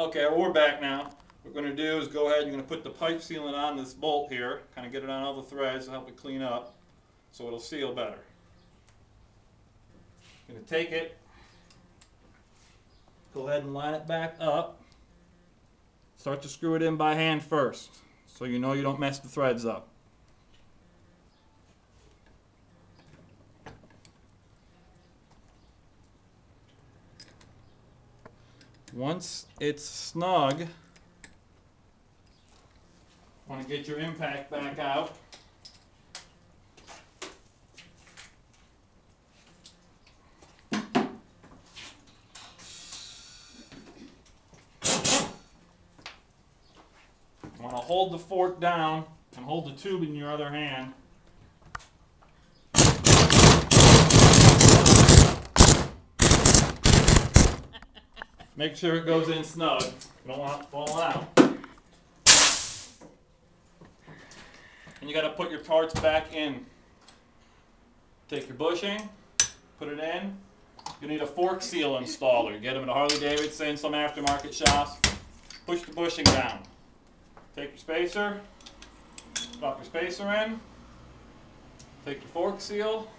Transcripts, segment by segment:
Okay, well, we're back now. What we're going to do is go ahead, you're going to put the pipe sealant on this bolt here, kind of get it on all the threads to help it clean up so it'll seal better. You're going to take it, go ahead and line it back up. Start to screw it in by hand first so you know you don't mess the threads up. Once it's snug, want to get your impact back out. Want to hold the fork down and hold the tube in your other hand. Make sure it goes in snug. You don't want it falling out. And you got to put your parts back in. Take your bushing, put it in. You need a fork seal installer. Get them at a Harley Davidson, some aftermarket shops. Push the bushing down. Take your spacer, drop your spacer in. Take your fork seal,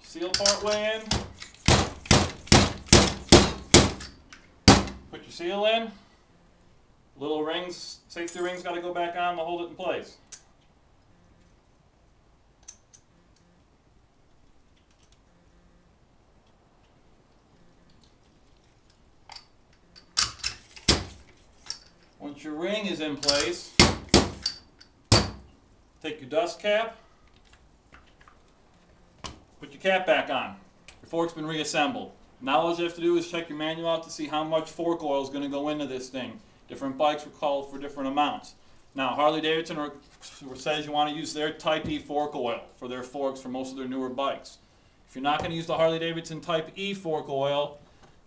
seal part way in. Put your seal in. Little rings, safety rings got to go back on to hold it in place. Once your ring is in place, take your dust cap, put your cap back on. Your fork's been reassembled. Now all you have to do is check your manual out to see how much fork oil is going to go into this thing. Different bikes were called for different amounts. Now Harley Davidson says you want to use their Type E fork oil for their forks for most of their newer bikes. If you're not going to use the Harley Davidson Type E fork oil,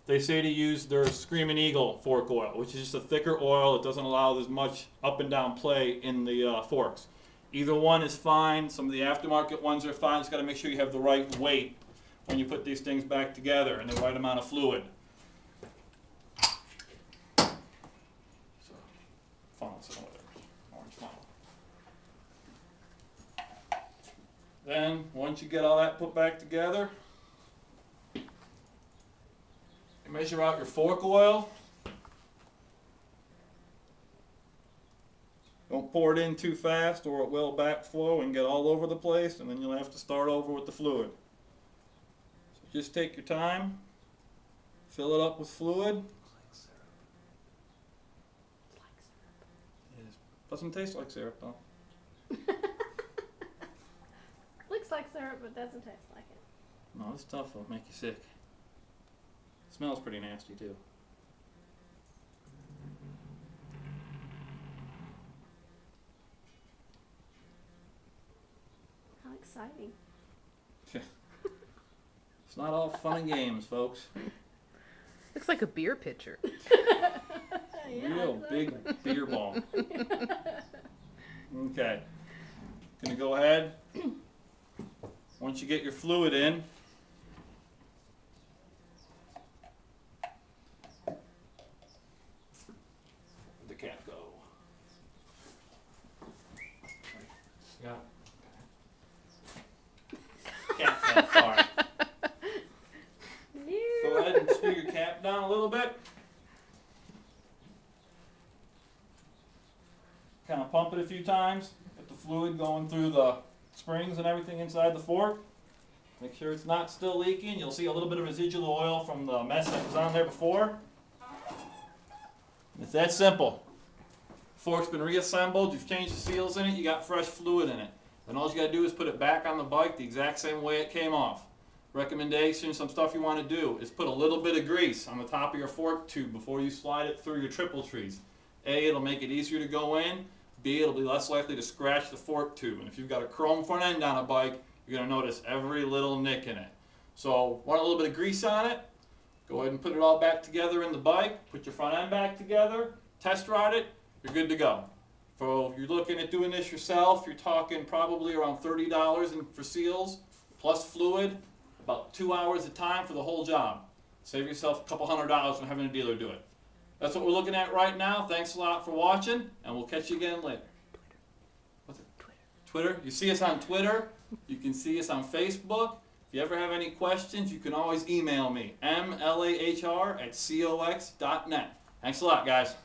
they say to use their Screaming Eagle fork oil, which is just a thicker oil. It doesn't allow as much up and down play in the forks. Either one is fine. Some of the aftermarket ones are fine. Just got to make sure you have the right weight when you put these things back together and the right amount of fluid. So, funnel, so whatever, orange funnel. Then, once you get all that put back together, you measure out your fork oil. Don't pour it in too fast or it will backflow and get all over the place, and then you'll have to start over with the fluid. Just take your time, fill it up with fluid. It doesn't taste like syrup though. Looks like syrup, but doesn't taste like it. No, this stuff will make you sick. It smells pretty nasty too. How exciting. It's not all fun and games, folks. Looks like a beer pitcher. Yeah, Real big beer ball. Okay. Gonna go ahead. Once you get your fluid in, where'd the cap go? Yeah. Cap fell, sorry. Go ahead and screw your cap down a little bit. Kind of pump it a few times. Get the fluid going through the springs and everything inside the fork. Make sure it's not still leaking. You'll see a little bit of residual oil from the mess that was on there before. It's that simple. Fork's been reassembled. You've changed the seals in it. You got fresh fluid in it. And all you got to do is put it back on the bike the exact same way it came off. Recommendation, some stuff you want to do is put a little bit of grease on the top of your fork tube before you slide it through your triple trees. A, it'll make it easier to go in. B, it'll be less likely to scratch the fork tube. And if you've got a chrome front end on a bike, you're going to notice every little nick in it. So, want a little bit of grease on it? Go ahead and put it all back together in the bike. Put your front end back together. Test ride it. You're good to go. So, if you're looking at doing this yourself, you're talking probably around $30 for seals, plus fluid. About 2 hours of time for the whole job. Save yourself a couple $100 from having a dealer do it. That's what we're looking at right now. Thanks a lot for watching, and we'll catch you again later. What's it? Twitter. You see us on Twitter. You can see us on Facebook. If you ever have any questions, you can always email me, mlahr@cox.net. Thanks a lot, guys.